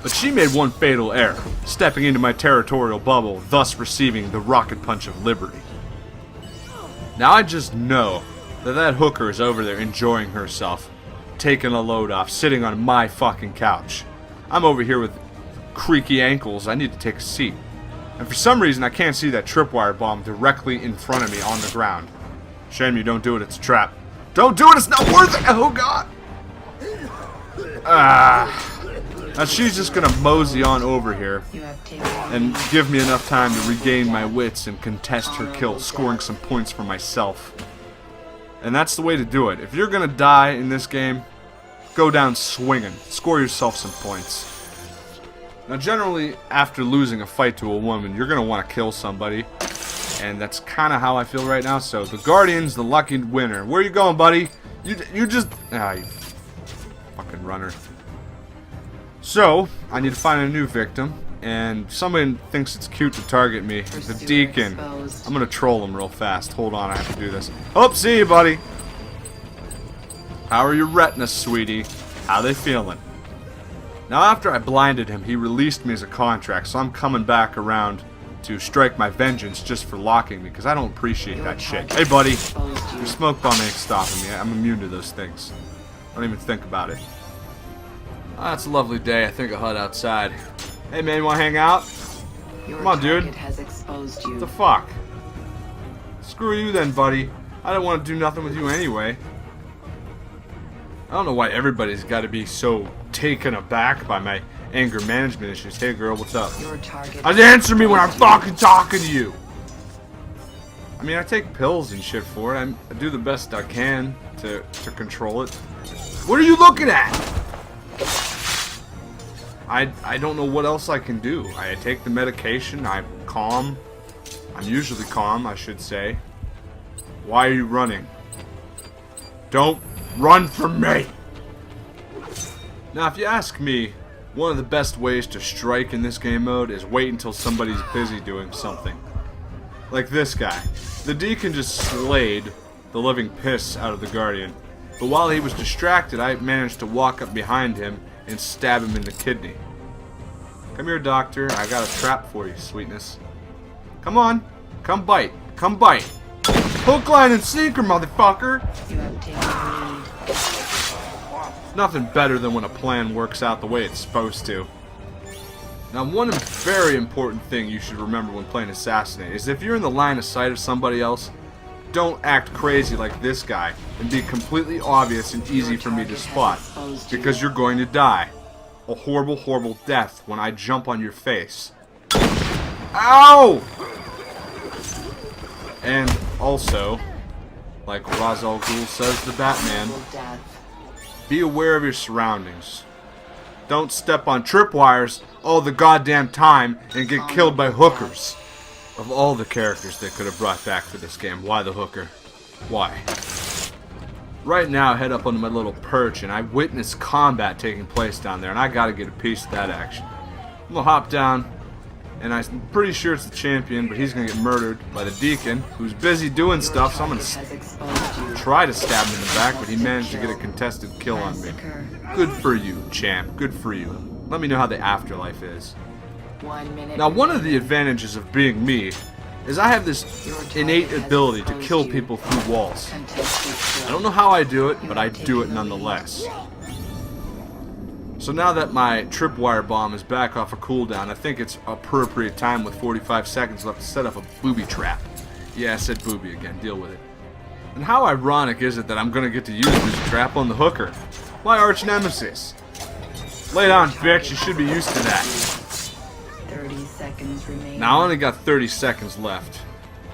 But she made one fatal error, stepping into my territorial bubble, thus receiving the rocket punch of liberty. Now I just know that that hooker is over there enjoying herself, taking a load off, sitting on my fucking couch. I'm over here with creaky ankles. I need to take a seat. And for some reason I can't see that tripwire bomb directly in front of me on the ground. Shame you don't do it, it's a trap. Don't do it, it's not worth it! Oh god! Now she's just gonna mosey on over here and give me enough time to regain my wits and contest her kill, scoring some points for myself. And that's the way to do it. If you're gonna die in this game, go down swinging. Score yourself some points. Now generally, after losing a fight to a woman, you're gonna want to kill somebody. And that's kind of how I feel right now. So the Guardian's the lucky winner. Where you going, buddy? You just... Ah, you fucking runner. So, I need to find a new victim, and somebody thinks it's cute to target me. The Deacon. I'm gonna troll him real fast. Hold on, I have to do this. Oh, see you, buddy. How are your retinas, sweetie? How they feeling? Now, after I blinded him, he released me as a contract, so I'm coming back around to strike my vengeance just for locking me, because I don't appreciate that shit. Hey, buddy. Your smoke bomb ain't stopping me. I'm immune to those things. Don't even think about it. Oh, it's a lovely day. I think a hut outside. Hey, man, you want to hang out? Come on, dude. What the fuck? Screw you then, buddy. I don't want to do nothing with you anyway. I don't know why everybody's got to be so taken aback by my anger management issues. Hey, girl, what's up? Answer me when I'm fucking talking to you. I mean, I take pills and shit for it. I do the best I can to control it. What are you looking at? I don't know what else I can do. I take the medication. I'm calm. I'm usually calm, I should say. Why are you running? Don't run from me! Now, if you ask me, one of the best ways to strike in this game mode is wait until somebody's busy doing something. Like this guy. The Deacon just slayed the living piss out of the Guardian. But while he was distracted, I managed to walk up behind him and stab him in the kidney. Come here, Doctor. I got a trap for you, sweetness. Come on. Come bite. Come bite. Hook, line, and sinker, motherfucker! You have taken the lead. Nothing better than when a plan works out the way it's supposed to. Now, one very important thing you should remember when playing Assassinate is if you're in the line of sight of somebody else, don't act crazy like this guy and be completely obvious and easy for me to spot, because you're going to die. A horrible, horrible death when I jump on your face. Ow! And also, like Ra's al Ghul says to Batman, be aware of your surroundings. Don't step on tripwires all the goddamn time and get killed by hookers. Of all the characters they could have brought back for this game, why the hooker? Why? Right now, I head up onto my little perch and I witness combat taking place down there, and I gotta get a piece of that action. I'm gonna hop down, and I'm pretty sure it's the champion, but he's gonna get murdered by the Deacon, who's busy doing stuff, so I'm gonna try to stab him in the back, but he managed to get a contested kill on me. Good for you, champ. Good for you. Let me know how the afterlife is. Now, one of the advantages of being me is I have this innate ability to kill people through walls. I don't know how I do it, but I do it nonetheless. So now that my tripwire bomb is back off a cooldown, I think it's appropriate time with 45 seconds left to set up a booby trap. Yeah, I said booby again. Deal with it. And how ironic is it that I'm going to get to use this trap on the hooker? My arch nemesis. Lay down, bitch. You should be used to that. 30 seconds remaining. Now I only got 30 seconds left.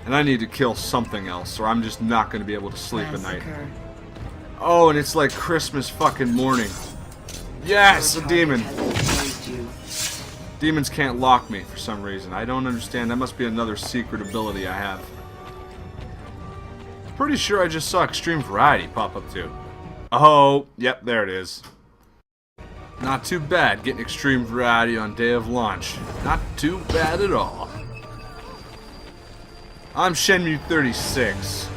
And I need to kill something else, or I'm just not going to be able to sleep at night. Oh, and it's like Christmas fucking morning. Yes, a demon. Demons can't lock me for some reason. I don't understand. That must be another secret ability I have. Pretty sure I just saw Extreme Variety pop up too. Oh, yep, there it is. Not too bad getting Extreme Variety on day of launch. Not too bad at all. I'm XJawz.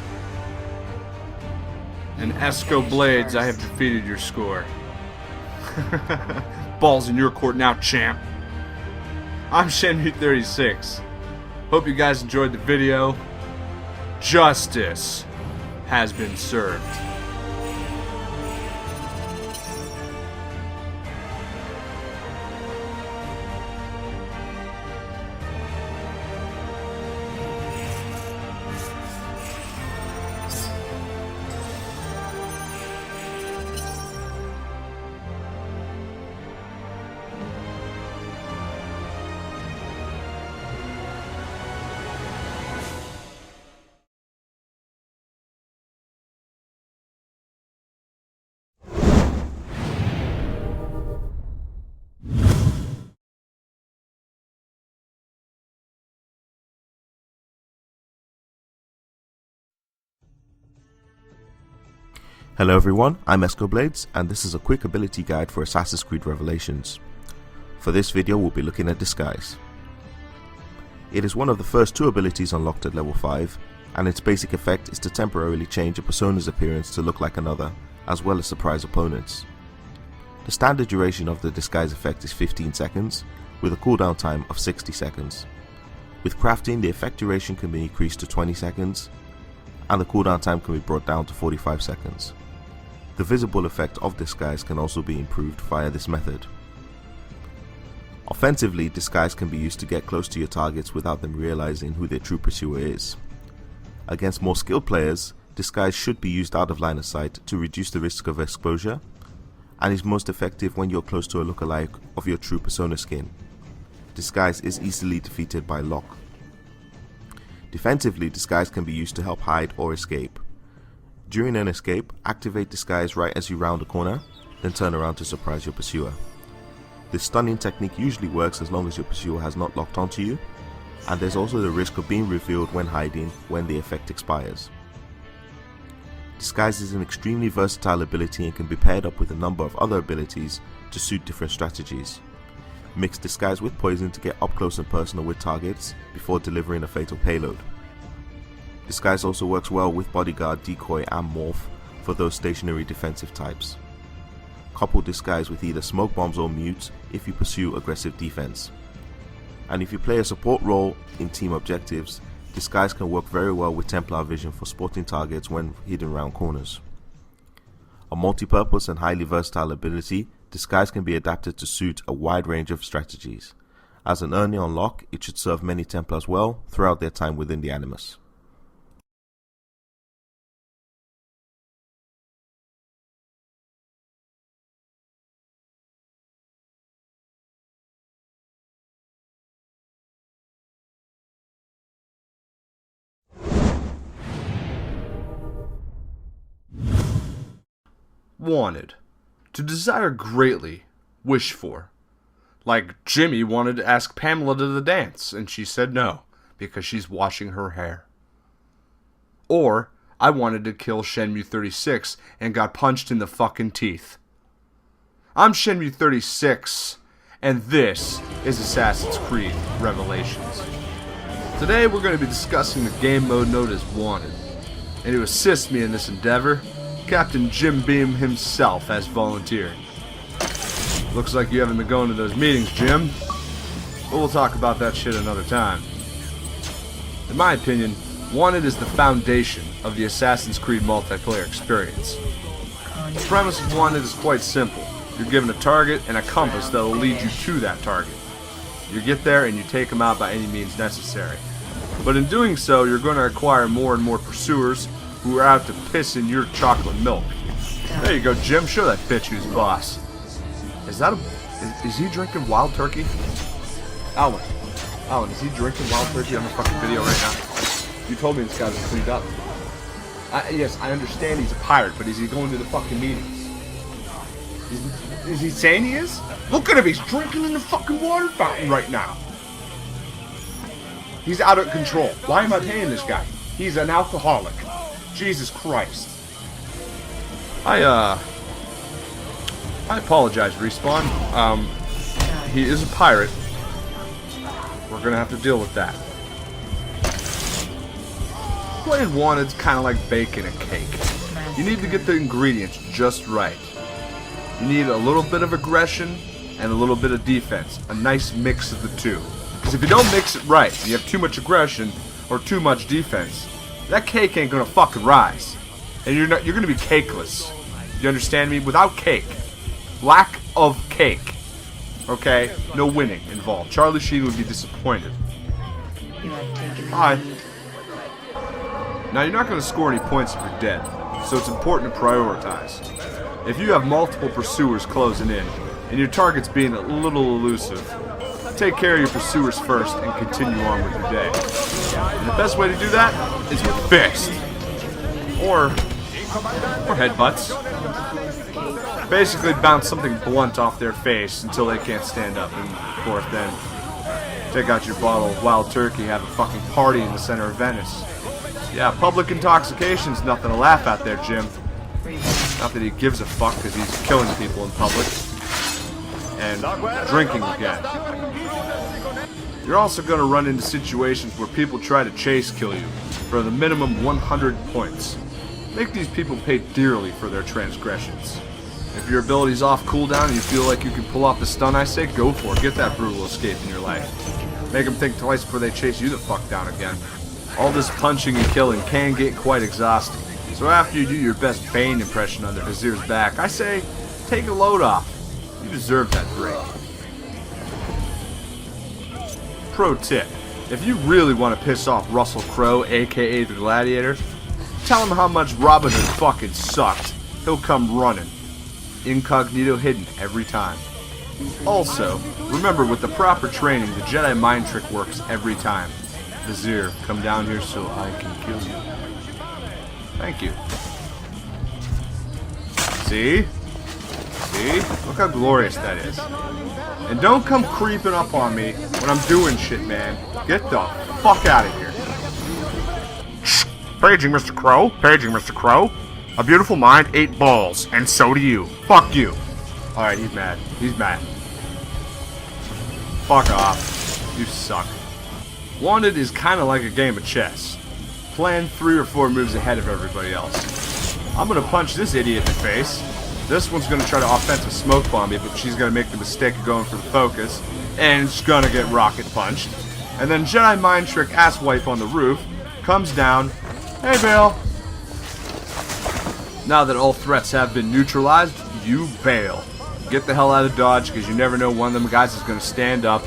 And EscoBlades, I have defeated your score. Ball's in your court now, champ. I'm XJawz. Hope you guys enjoyed the video. Justice has been served. Hello everyone, I'm EscoBlades, and this is a quick ability guide for Assassin's Creed Revelations. For this video we'll be looking at Disguise. It is one of the first two abilities unlocked at level 5, and its basic effect is to temporarily change a persona's appearance to look like another, as well as surprise opponents. The standard duration of the Disguise effect is 15 seconds, with a cooldown time of 60 seconds. With crafting, the effect duration can be increased to 20 seconds, and the cooldown time can be brought down to 45 seconds. The visible effect of disguise can also be improved via this method. Offensively, disguise can be used to get close to your targets without them realizing who their true pursuer is. Against more skilled players, disguise should be used out of line of sight to reduce the risk of exposure, and is most effective when you're close to a lookalike of your true persona skin. Disguise is easily defeated by lock. Defensively, disguise can be used to help hide or escape. During an escape, activate disguise right as you round a corner, then turn around to surprise your pursuer. This stunning technique usually works as long as your pursuer has not locked onto you, and there's also the risk of being revealed when hiding when the effect expires. Disguise is an extremely versatile ability and can be paired up with a number of other abilities to suit different strategies. Mix disguise with poison to get up close and personal with targets before delivering a fatal payload. Disguise also works well with bodyguard, decoy and morph for those stationary defensive types. Couple disguise with either smoke bombs or mutes if you pursue aggressive defense. And if you play a support role in team objectives, disguise can work very well with Templar vision for spotting targets when hidden around corners. A multi-purpose and highly versatile ability, disguise can be adapted to suit a wide range of strategies. As an early unlock, it should serve many Templars well throughout their time within the Animus. Wanted. To desire greatly. Wish for. Like Jimmy wanted to ask Pamela to the dance, and she said no, because she's washing her hair. Or, I wanted to kill Shenmue 36 and got punched in the fucking teeth. I'm Shenmue 36, and this is Assassin's Creed Revelations. Today we're going to be discussing the game mode known as Wanted, and to assist me in this endeavor, Captain Jim Beam himself has volunteered. Looks like you haven't been going to those meetings, Jim. But we'll talk about that shit another time. In my opinion, Wanted is the foundation of the Assassin's Creed multiplayer experience. The premise of Wanted is quite simple. You're given a target and a compass that will lead you to that target. You get there and you take them out by any means necessary. But in doing so, you're going to acquire more and more pursuers who are out to piss in your chocolate milk. There you go, Jim. Show that bitch who's boss. Is he drinking wild turkey? Alvin, is he drinking wild turkey on the fucking video right now? You told me this guy was cleaned up. Yes, I understand he's a pirate, but is he going to the fucking meetings? Is he saying he is? Look at him, he's drinking in the fucking water fountain right now. He's out of control. Why am I paying this guy? He's an alcoholic. Jesus Christ. I apologize, Respawn. He is a pirate. We're gonna have to deal with that. Playing Wanted's kind of like baking a cake. You need to get the ingredients just right. You need a little bit of aggression and a little bit of defense. A nice mix of the two. Because if you don't mix it right, and you have too much aggression or too much defense, that cake ain't gonna fucking rise. And you're gonna be cakeless. You understand me? Without cake. Lack of cake. Okay? No winning involved. Charlie Sheen would be disappointed. Hi. Now you're not gonna score any points if you're dead. So it's important to prioritize. If you have multiple pursuers closing in, and your target's being a little elusive, take care of your pursuers first and continue on with your day. And the best way to do that is with fist. Or headbutts. Basically bounce something blunt off their face until they can't stand up. And of course then, take out your bottle of wild turkey, have a fucking party in the center of Venice. Yeah, public intoxication's nothing to laugh at there, Jim. Not that he gives a fuck because he's killing people in public. And drinking again. You're also going to run into situations where people try to chase kill you for the minimum 100 points. Make these people pay dearly for their transgressions. If your ability's off cooldown and you feel like you can pull off the stun I say, go for it. Get that brutal escape in your life. Make them think twice before they chase you the fuck down again. All this punching and killing can get quite exhausting. So after you do your best Bane impression on the Vizier's back, I say, take a load off. You deserve that break. Pro tip. If you really want to piss off Russell Crowe, aka the Gladiator, tell him how much Robin Hood fucking sucked. He'll come running. Incognito hidden every time. Also, remember with the proper training, the Jedi mind trick works every time. Vizier, come down here so I can kill you. Thank you. See? See? Look how glorious that is. And don't come creeping up on me when I'm doing shit, man. Get the fuck out of here. Paging, Mr. Crow. Paging, Mr. Crow. A beautiful mind ate balls, and so do you. Fuck you. Alright, he's mad. He's mad. Fuck off. You suck. Wanted is kind of like a game of chess. Plan 3 or 4 moves ahead of everybody else. I'm gonna punch this idiot in the face. This one's gonna try to offensive smoke bomb me, but she's gonna make the mistake of going for the focus, and she's gonna get rocket punched. And then Jedi mind trick asswipe on the roof comes down. Hey, Bill. Now that all threats have been neutralized, you bail. Get the hell out of Dodge, because you never know one of them guys is going to stand up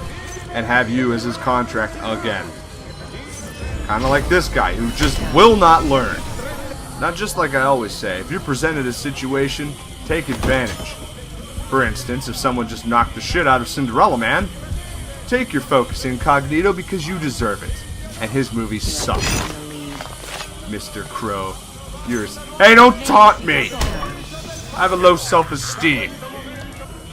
and have you as his contract again. Kind of like this guy, who just will not learn. Not just like I always say, if you're presented a situation, take advantage. For instance, if someone just knocked the shit out of Cinderella Man, take your focus incognito because you deserve it. And his movies suck. Mr. Crow. Yours. Hey, don't taunt me! I have a low self-esteem.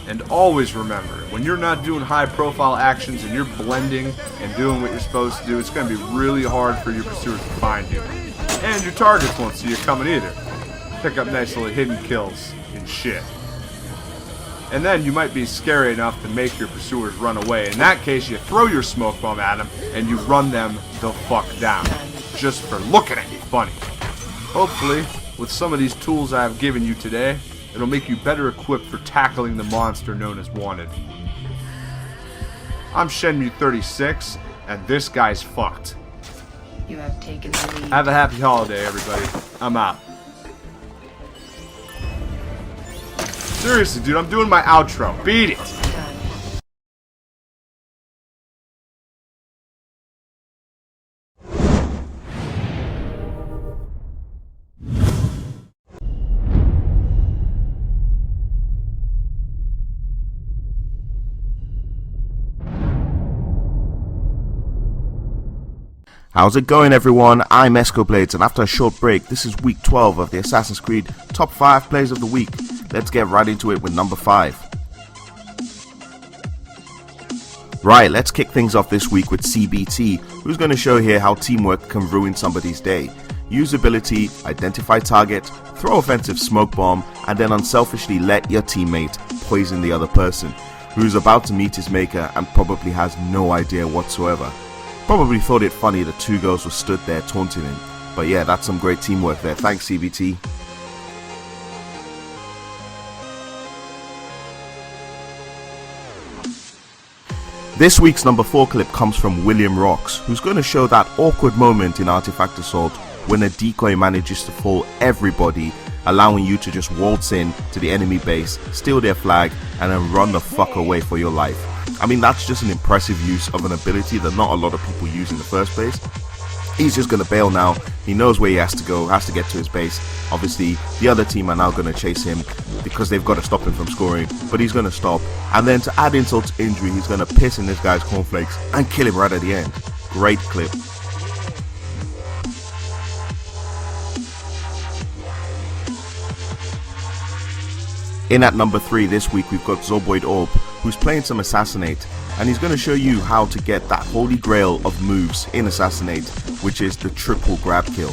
And always remember, when you're not doing high-profile actions and you're blending and doing what you're supposed to do, it's going to be really hard for your pursuers to find you. And your targets won't see you coming either. Pick up nice little hidden kills and shit. And then you might be scary enough to make your pursuers run away. In that case, you throw your smoke bomb at them and you run them the fuck down. Just for looking at you funny. Hopefully, with some of these tools I have given you today, it'll make you better equipped for tackling the monster known as Wanted. I'm Shenmue36, and this guy's fucked. You have taken the lead. Have a happy holiday, everybody. I'm out. Seriously, dude, I'm doing my outro. Beat it! How's it going, everyone? I'm EscoBlades, and after a short break, this is week 12 of the Assassin's Creed Top 5 Plays of the Week. Let's get right into it with number 5. Right, let's kick things off this week with CBT, who's going to show here how teamwork can ruin somebody's day. Use ability, identify target, throw offensive smoke bomb, and then unselfishly let your teammate poison the other person, who's about to meet his maker and probably has no idea whatsoever. Probably thought it funny that 2 girls were stood there taunting him. But yeah, that's some great teamwork there. Thanks, CBT. This week's number 4 clip comes from William Rocks, who's going to show that awkward moment in Artifact Assault when a decoy manages to fool everybody, allowing you to just waltz in to the enemy base, steal their flag, and then run the fuck away for your life. I mean, that's just an impressive use of an ability that not a lot of people use in the first place. He's just going to bail now. He knows where he has to go, has to get to his base. Obviously, the other team are now going to chase him because they've got to stop him from scoring, but he's going to stop. And then to add insult to injury, he's going to piss in this guy's cornflakes and kill him right at the end. Great clip. In at number 3 this week, we've got Zoboid Orb, who's playing some Assassinate, and he's going to show you how to get that holy grail of moves in Assassinate, which is the triple grab kill.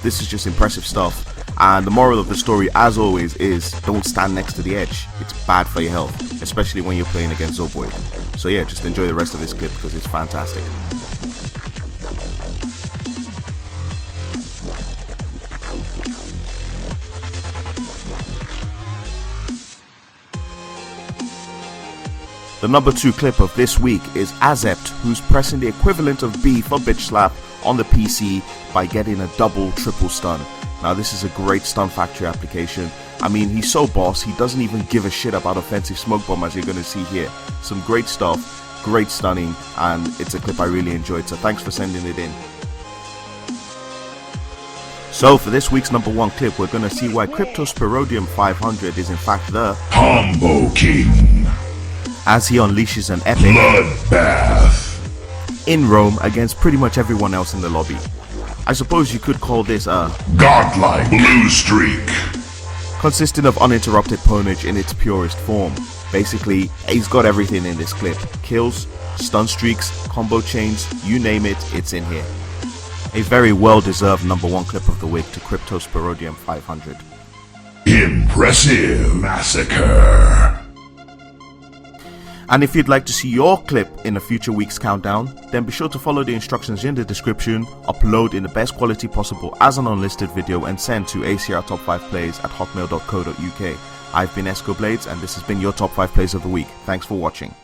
This is just impressive stuff, and the moral of the story, as always, is don't stand next to the edge. It's bad for your health, especially when you're playing against Zoboid. So yeah, just enjoy the rest of this clip because it's fantastic. The number 2 clip of this week is Azept, who's pressing the equivalent of B for bitch slap on the PC by getting a double triple stun. Now this is a great stun factory application. I mean, he's so boss, he doesn't even give a shit about offensive smoke bomb, as you're going to see here. Some great stuff, great stunning, and it's a clip I really enjoyed, so thanks for sending it in. So for this week's number 1 clip, we're going to see why Crypto's Parody 500 is in fact the Combo King, as he unleashes an epic bloodbath in Rome against pretty much everyone else in the lobby. I suppose you could call this a godlike blue streak, consisting of uninterrupted ponage in its purest form. Basically, he's got everything in this clip. Kills, stun streaks, combo chains, you name it, it's in here. A very well-deserved number 1 clip of the week to Crypto's Parody 500. impressive massacre. And if you'd like to see your clip in a future week's countdown, then be sure to follow the instructions in the description, upload in the best quality possible as an unlisted video, and send to acrtop5plays@hotmail.co.uk. I've been EscoBlades, and this has been your top 5 plays of the week. Thanks for watching.